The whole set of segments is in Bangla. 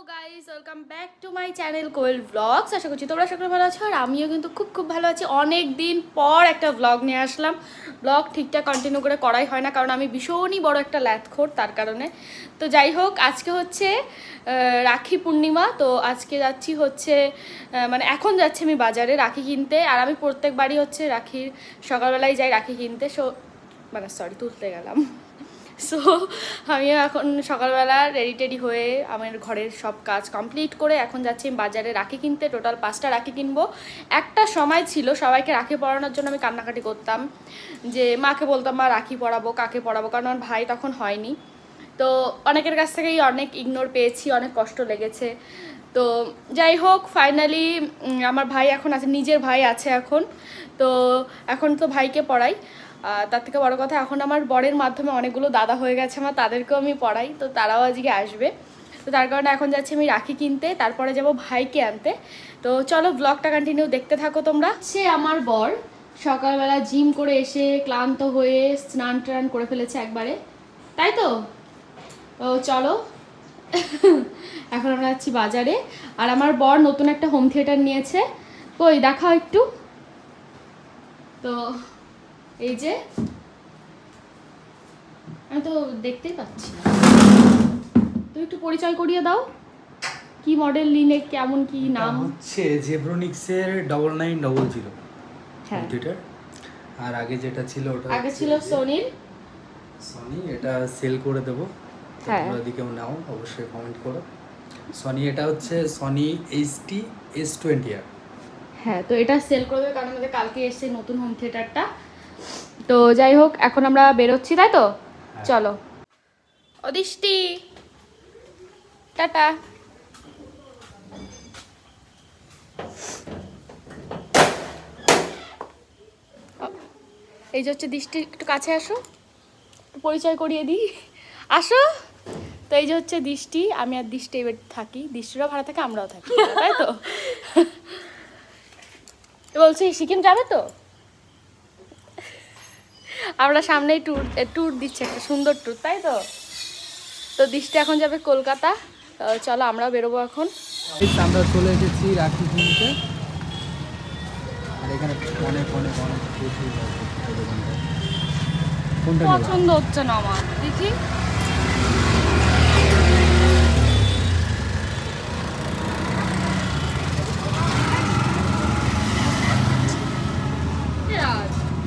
Guys, welcome back to my channel Koyel vlogs. আশা করছি তোমরা সকলে ভালো আছো, আর আমিও কিন্তু খুব ভালো আছি। অনেক দিন পর একটা ব্লগ নিয়ে আসলাম। ব্লগ ঠিকঠাক কন্টিনিউ করে করাই হয় না, কারণ আমি ভীষণই বড় একটা ল্যাথখোর, তার কারণে। তো যাই হোক, আজকে হচ্ছে রাখি পূর্ণিমা। তো আজকে যাচ্ছি হচ্ছে মানে এখন যাচ্ছি আমি বাজারে রাখি কিনতে। আর আমি প্রত্যেকবারই হচ্ছে রাখির সকালবেলায় যাই রাখি কিনতে। সরি, তুলতে গেলাম। সো আমিও এখন সকালবেলা রেডি হয়ে আমার ঘরের সব কাজ কমপ্লিট করে এখন যাচ্ছি বাজারে রাখি কিনতে। টোটাল 5টা রাখি কিনবো। একটা সময় ছিল সবাইকে রাখি পরানোর জন্য আমি কান্নাকাটি করতাম, যে মাকে বলতাম মা রাখি পরাবো, কাকে পরাবো, কারণ আমার ভাই তখন হয়নি। তো অনেকের কাছ থেকেই অনেক ইগনোর পেয়েছি, অনেক কষ্ট লেগেছে। তো যাই হোক, ফাইনালি আমার ভাই এখন আছে, নিজের ভাই আছে এখন। তো এখন তো ভাইকে পড়াই। তার থেকে বড় কথা, এখন আমার বরের মাধ্যমে অনেকগুলো দাদা হয়ে গেছে আমার, তাদেরকেও আমি পড়াই। তো তারাও আজকে আসবে। তো তার কারণে এখন যাচ্ছি আমি রাখি কিনতে, তারপরে যাব ভাইকে আনতে। তো চলো, ব্লগটা কন্টিনিউ দেখতে থাকো তোমরা। সে আমার বর সকালবেলা জিম করে এসে ক্লান্ত হয়ে স্নান টান করে ফেলেছে একবারে, তাই তো? ও চলো, এখন আমরা যাচ্ছি বাজারে। আর আমার বর নতুন একটা হোম থিয়েটার নিয়েছে। কই দেখাও একটু। তো এই যে, আমি তো দেখতেই পাচ্ছি না, তুমি একটু পরিচয় করিয়ে দাও। কি মডেল নিলে, কেমন কি নাম? হচ্ছে জেব্রোনিক্সের 9900 কম্পিউটার। আর আগে যেটা ছিল ওটা আগে ছিল সোনির। সনি, এটা সেল করে দেবো। হ্যাঁ, তোমরা দিকেও নাও, অবশ্যই কমেন্ট করো। সনি, এটা হচ্ছে সনি এইচটি S20 আর। হ্যাঁ, তো এটা সেল করবে, কারণ আমাদের কালকে এসেছে নতুন হোম থিয়েটারটা। তো যাই হোক, এখন আমরা বেরোচ্ছি, তাই তো? চলো। অদিষ্টি, টাটা। এই যে হচ্ছে দৃষ্টি, একটু কাছে আসো, পরিচয় করিয়ে দিই, আসো। তো এই যে হচ্ছে দৃষ্টি, আমি আর দৃষ্টি এবার থাকি, দৃষ্টিরও ভাড়া থাকে, আমরাও থাকি, তাই তো? বলছি সিকিম যাবে তো? আমরা সামনেই ট্যুর দিচ্ছি, একটা সুন্দর ট্যুর, তাই তো? তো দৃষ্টি এখন যাবে কলকাতা। চলো, আমরাও বেরোবো এখন। আমরা চলে এসেছি রাখি কিনতে। আর এখানে অনেক অনেক অনেক প্রচুর কোনটা পছন্দ হচ্ছে না আমার, দেখি।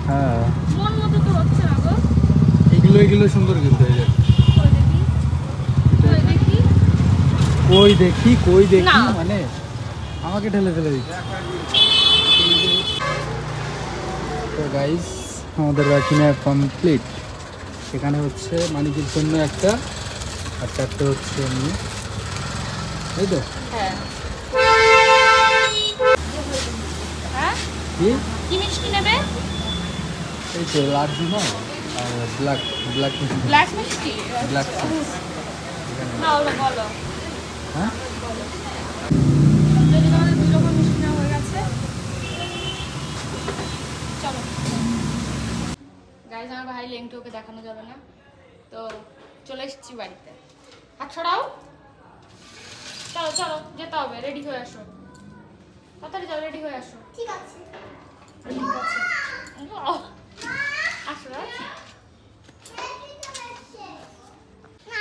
হ্যাঁ, মন মতো তো হচ্ছে না গো। এগুলো সুন্দর কিন্তু হয়ে যায়। কই দেখি না। মানে আমাকে ঠেলে ফেলে দিচ্ছে। তো গাইস, আমাদের রাখি নেওয়া কমপ্লিট। এখানে হচ্ছে মানিকের জন্য একটা, আর চারটে হচ্ছে এমনি, তাই তো? হ্যাঁ, কি মিষ্টি নেবে? এই তো লাড্ডু না, আর ব্ল্যাক মিষ্টি। ব্ল্যাক মিষ্টি। ব্ল্যাক নাও, বলো। হ্যাঁ, যদি আমাদের 2 রকম মিষ্টি নেওয়া হয়ে গেছে, চলো। গাইজ, আমার ভাই লেংটু, ওকে দেখানো যাবে না। তো চলে এসেছি বাড়িতে। হাত ছড়াও। চলো চলো, যেতে হবে, রেডি হয়ে আসো, তাড়াতাড়ি যাও, রেডি হয়ে আসো। ঠিক আছে। আসো।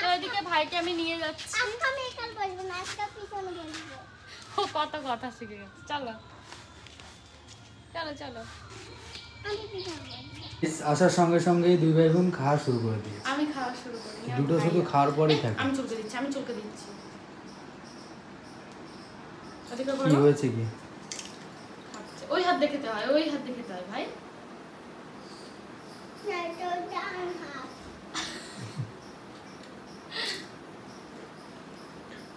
তো এদিকে ভাইকে আমি নিয়ে যাচ্ছি। ও কত কথা শিখে গেছে। চলো চলো চলো। আসার সঙ্গে সঙ্গেই দুই ভাই বোন খাওয়া শুরু করে দিয়ে। আমি খাওয়া শুরু করি, দুটো শুধু খাওয়ার পরেই থাকে। আমি চুলকে দিচ্ছি। কি হয়েছে কি? ওই হাত দেখে হয় ভাই।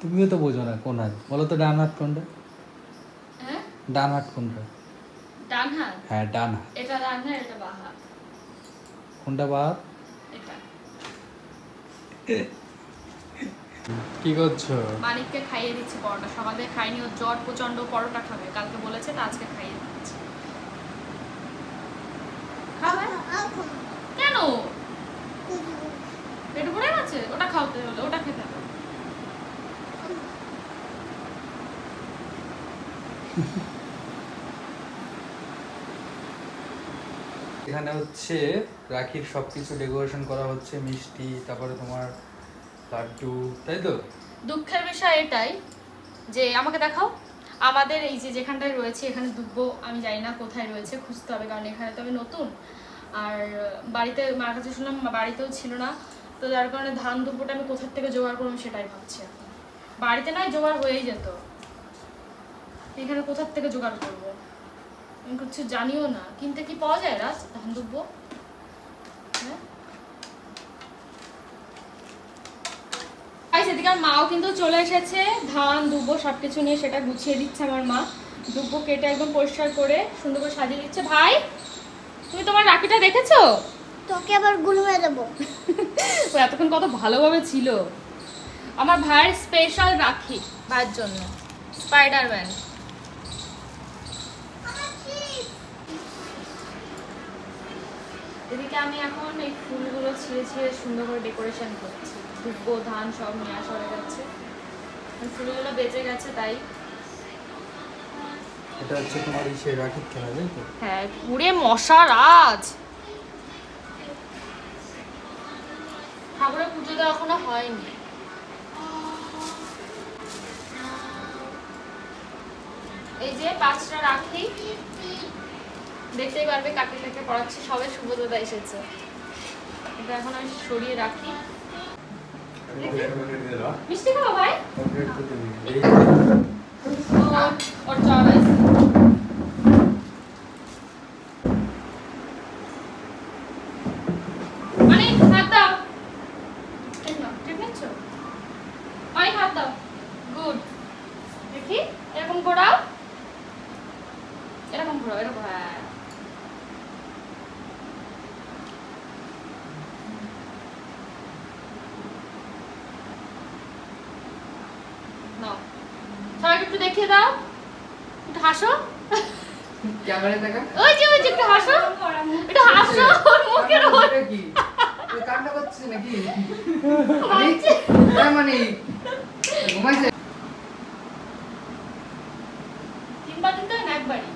তুমিও তো বোঝো না কোন হাত, বলো তো ডান হাত কোনটা? হ্যাঁ, ডান হাত কোনটা? ডান হাত। হ্যাঁ, ডান হাত। এটা ডান হাত, এটা বাঁ হাত। কোনটা বাঁ হাত? এটা। কি করছো? মানিককে খাইয়ে দিচ্ছি পরোটা, সকালে খাইনি, ওর জ্বর প্রচন্ড, পরোটা খাবে, কালকে বলেছে, তো আজকে খাইয়ে দিচ্ছি। খাবে কেন? পেট ভরে গেছে, ওটা খাওয়াতে হলে, ওটা খেতে হবে। এখানে হচ্ছে রাখির সবকিছু ডেকোরেশন করা হচ্ছে, মিষ্টি, তারপরে তোমার লাড্ডু, তাই তো? দুঃখের বিষয় এটাই যে আমাকে দেখাও, আমাদের এই যে যেখানটায় রয়েছে এখানে দুব্বো আমি জানি না কোথায় রয়েছে, খুঁজতে হবে কারণ এখানে তো আমি নতুন। আর বাড়িতে মার কাছে শুনলাম বাড়িতেও ছিল না, তো যার কারণে ধান দুব্বোটা আমি কোথার থেকে জোগাড় করবো সেটাই ভাবছি এখন। বাড়িতে নয় জোগাড় হয়েই যেত, এখানে কোথার থেকে জোগাড় করবো আমি কিছু জানিও না। কিনতে কি পাওয়া যায় রাজ ধান দুব্বো? হ্যাঁ সেদিকে আর মাও কিন্তু চলে এসেছে, ধান দুব্বো সবকিছু নিয়ে সেটা গুছিয়ে দিচ্ছে আমার মা। দুব্বো কেটে একদম পরিষ্কার করে সুন্দর করে সাজিয়ে দিচ্ছে। ভাই তুমি তোমার রাখিটা দেখেছো? তোকে আবার গুলুয়ে দেবো। ও এতক্ষণ কত ভালোভাবে ছিল। আমার ভাইয়ের স্পেশাল রাখি, ভাইয়ের জন্য স্পাইডারম্যান। এদিকে আমি এখন এই ফুলগুলো ছিঁড়ে ছিঁড়ে সুন্দর করে ডেকোরেশন করছি। দুব্বো ধান সব নিয়ে আসা হয়ে গেছে, ফুলগুলো বেঁচে গেছে তাই। এটা হচ্ছে তোমার এই সেই রাখির খেলা, তাই তো? হ্যাঁ পুরে মশা রাজ। ঠাকুরের পুজো দেওয়া এখনো হয়নি। এই যে 5টা রাখি দেখতেই পারবে, কাকে কাকে পড়াচ্ছি। সবে শুভদাদা এসেছে, এটা এখন আমি সরিয়ে রাখি। মিষ্টি খাবো ভাই? ওর জ্বর আছে। অনেক হাত দাও, ঠিক নিচ্ছ? অনেক হাত দাও, গুড। দেখি এরকম ঘোরাও, এরকম ঘোরাও, এরকম। হ্যাঁ নাও, সবাইকে একটু দেখিয়ে দাও, একটু হাসো। ক্যামেরায় দেখা ওই যে একটু হাসো, একটু হাসো। ওর মুখের ওর কি কান্না করছিস নাকি? মানছে। মানে ঘুমাইছে? 3 বার দিতে হয় না একবারই?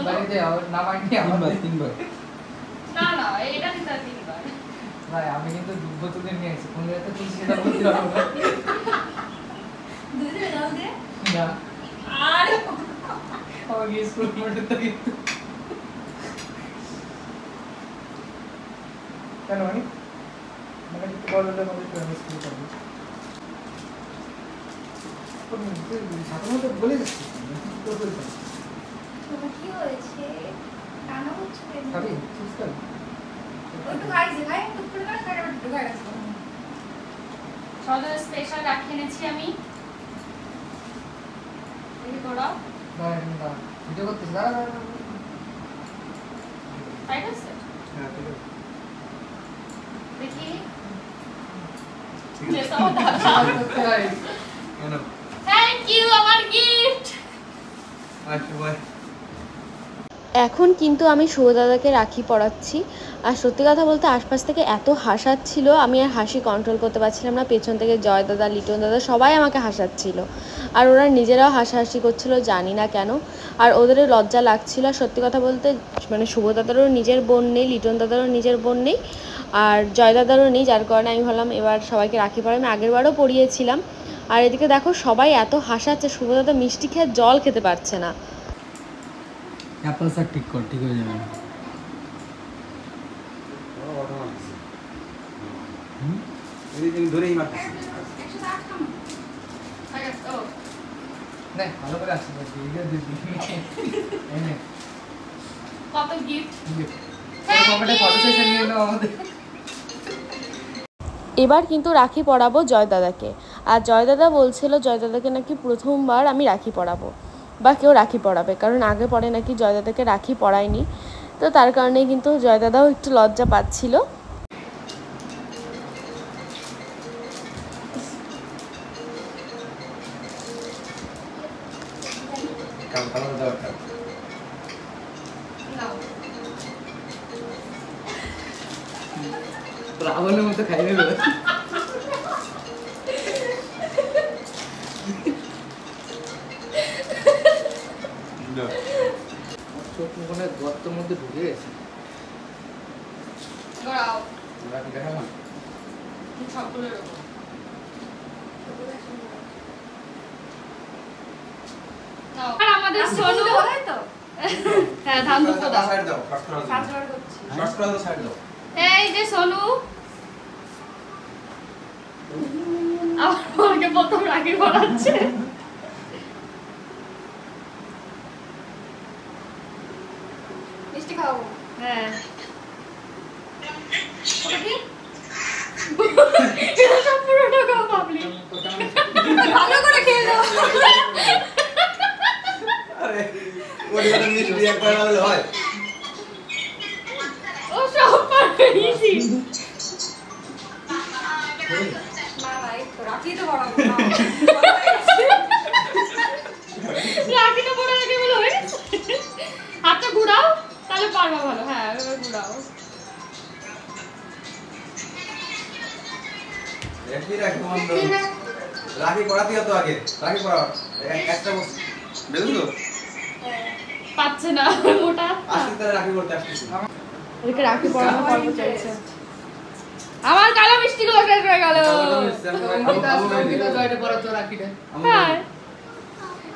বাড়িতে নামাইনি আমার 3 বার। না না এটা দিতে হয় 3 বার। ভাই আমি কিন্তু দুব্বো তুলে নিয়ে আসি, কোন জায়গাতে তুই সেটা বলতে পারবো না। দুধে দাও দে। না আর আমাকে স্কুল পড়তে তো কিন্তু কেন মানে মানে একটু বড় হলে আমাদের প্রাইমারি স্কুল করবো। সাধারণত বলে যাচ্ছিস তোমার কি হয়েছে? কান্না করছো কেন? খাবি চিপস খাবি? একটু খাইছি ভাই, একটু করে না খাই আবার ঢুকাই গেছে। সদর স্পেশাল রাখি এনেছি আমি। দেখি তোরাও ভিডিও করতেছিস? দাঁড়া দাঁড়া। টাইট আছে হ্যাঁ ঠিক আছে। দেখি। ঠিক যেটাও দাদা। কেন? থ্যাংক ইউ আমার গিফট। আচ্ছা বাই। এখন কিন্তু আমি শুভদাদাকে রাখি পরাচ্ছি। আর সত্যি কথা বলতে আশপাশ থেকে এত হাসাচ্ছিল, আমি আর হাসি কন্ট্রোল করতে পারছিলাম না। পেছন থেকে জয় দাদা, লিটন দাদা সবাই আমাকে হাসাচ্ছিল, আর ওরা নিজেরাও হাসাহাসি করছিল, জানি না কেন। আর ওদেরও লজ্জা লাগছিল। আর সত্যি কথা বলতে মানে শুভদাদারও নিজের বোন নেই, লিটন দাদারও নিজের বোন নেই, আর জয় দাদারও নেই, যার কারণে আমি ভাবলাম এবার সবাইকে রাখি পরাই। আমি আগেরবারও পরিয়েছিলাম। আর এদিকে দেখো সবাই এত হাসাচ্ছে, শুভদাদা মিষ্টি খেয়ে জল খেতে পারছে না। অ্যাপল স্যার ঠিক কর, ঠিক হয়ে যাবে। ধরেই মারতেছি। ভালো করে আসছে কত গিফট। ফটো সেশন নিয়ে নাও আমাদের। এবার কিন্তু রাখি পরাবো জয় দাদাকে। আর জয় দাদা বলছিল জয় দাদাকে নাকি প্রথমবার আমি রাখি পরাবো বা কেউ রাখি পরাবে, কারণ আগে পরে নাকি জয় দাদাকে রাখি পরায়নি। তো তার কারণে কিন্তু জয় দাদাও একটু লজ্জা পাচ্ছিল। রাবণের মতো খাই নেবে। ওখানে গর্তের মধ্যে ঢুকে গেছে। গড়াও রাখি দেখালাম। সবগুলো এরকম। নাও। আর আমাদের সোনু তো হ্যাঁ ধান দুটো দাও। সাইড দাও, ফার্স্ট ক্লাস দাও। সাজবার করছি ফার্স্ট ক্লাস সাইড দাও। এই যে সোনু আমাকে প্রথম রাখি পড়াচ্ছে। মিষ্টি খাওয়াবো হ্যাঁ ওটা কি এটা সব পুরোটা খাও পাবলিক। ভালো করে খেয়ে দাও আরে ওই জন্য মিষ্টি একবার হলে হয়। ও সব পারবে ইজি। না না এই তো রাখি তো বাড়াবো না রাখিটা পড়ে রাখি বলে হয়ে গেছে। হাতটা ঘুরাও তাহলে পারবা ভালো। হ্যাঁ এভাবে ঘুরাও। রাখি রাখি বন্ধ। রাখি করা দিও তো আগে। রাখি করা। একটা বস। বেলুন তো? পাচ্ছে না মোটা। আজকে তাহলে রাখি করতে আসতেছি। ওদিকে রাখি পড়ানো পর্ব চলছে। আমার কালো মিষ্টি গুলো শেষ হয়ে গেল। অঙ্কিতা জয়টা পড়াতো রাখিটা। হ্যাঁ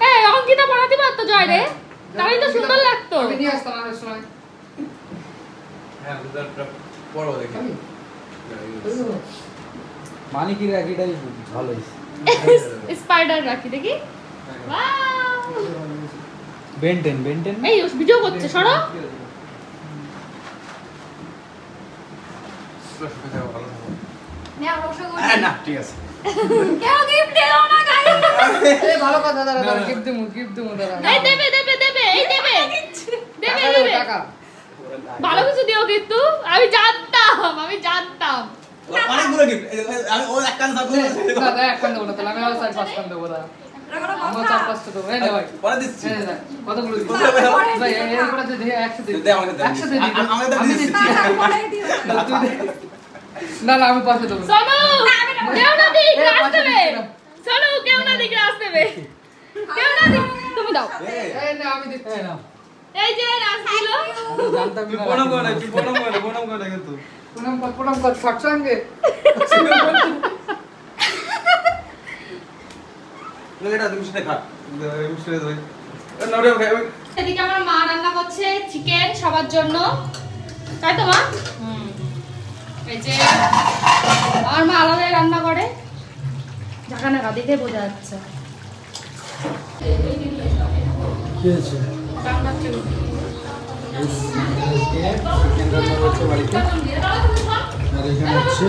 এই অঙ্কিতা পড়াতে পারতো জয় রে, তাহলে তো সুন্দর লাগতো। আমি নিয়ে আসতাম আমাদের সময়। হ্যাঁ, দুটো পড়ো দেখি। মানিকের রাখিটাই ভালো হয়েছে। স্পাইডার রাখি দেখি। ওয়াও বেন্টেন বেন্টেন এই ভিডিও করছে সরো। ভালো থাকো। নে আমরা ওসব করি না, ঠিক আছে। কেউ গিফট দিলো না গাইস এই ভালো কথা দাদা গিফট দিমু দাদা। এই দেবে দেবে দেবে এই দেবে দেবে টাকা দেবে। দাও, টাকা। ভালো কিছু দিও কিন্তু আমি জানতাম। অনেকগুলো গিফট। আমি ও এক কান সাথে দাদা এক কান দেবো না তাহলে আমি আরো 4-5 কান দেবো দাদা। রাখো আমার কথা 4-5টা দেবো। এই নে ভাই। পরে দিচ্ছি। এই নে, কতগুলো দিবি? পরে ভাই এই করে যদি একসাথে দে আমাকে দে। একসাথে দিবি। আমাকে দে আমি দিচ্ছি। দিচ্ছি। না পরে দিও না, তুই দে। না না আমি পাশে দেবো। সোনু কেউ না দিক এই, রাস পাশে দেবে। দিচ্ছি না। সোনু কেউ না দিক রাস দেবে। কেউ না দিক তুমি দাও। এই, এই না আমি দিচ্ছি না। এই যে রাস দিল। আমি জানতাম তুই না প্রণাম করে, তুই প্রণাম করে কিন্তু। প্রণাম কর শর্ট সঙ্গে। না এটা তুমি সেটা খা। মিষ্টি দে ভাই। না রে ভাই। এদিকে আমার মা রান্না করছে চিকেন সবার জন্য, তাই তো মা? এই যে আমার মা আলাদাই রান্না করে, ঢাকা নাকা দেখে বোঝা যাচ্ছে। কি হয়েছে? রান্না চলছে। চিকেন রান্না করছে বাড়িতে। আর এখানে হচ্ছে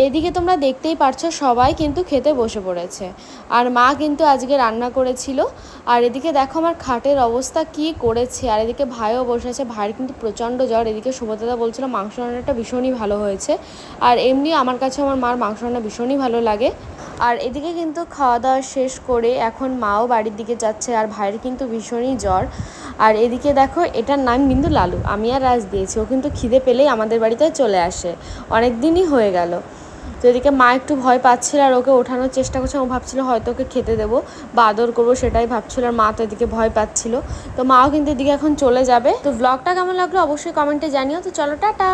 এদিকে তোমরা দেখতেই পারছো সবাই কিন্তু খেতে বসে পড়েছে, আর মা কিন্তু আজকে রান্না করেছিল। আর এদিকে দেখো আমার খাটের অবস্থা কি করেছে, আর এদিকে ভাইও বসে আছে, ভাইয়ের কিন্তু প্রচণ্ড জ্বর। এদিকে সুভদ্রা বলছিল মাংস রান্নাটা ভীষণই ভালো হয়েছে, আর এমনি আমার কাছে আমার মার মাংস রান্না ভীষণই ভালো লাগে। আর এদিকে কিন্তু খাওয়া দাওয়া শেষ করে এখন মাও বাড়ির দিকে যাচ্ছে, আর ভাইয়ের কিন্তু ভীষণই জ্বর। আর এদিকে দেখো এটার নাম কিন্তু লালু, আমি আর রাজ দিয়েছি। ও কিন্তু খিদে পেলেই আমাদের বাড়িতে চলে আসে, অনেক দিনই হয়ে গেল। তো এদিকে মা একটু ভয় পাচ্ছিল আর ওকে ওঠানোর চেষ্টা করছে। ও ভাবছিল হয়তো ওকে খেতে দেবো বা আদর করবো, সেটাই ভাবছিল। আর মা তো এদিকে ভয় পাচ্ছিল, তো মাও কিন্তু এদিকে এখন চলে যাবে। তো ব্লগটা কেমন লাগলো অবশ্যই কমেন্টে জানিও। তো চলো টাটা।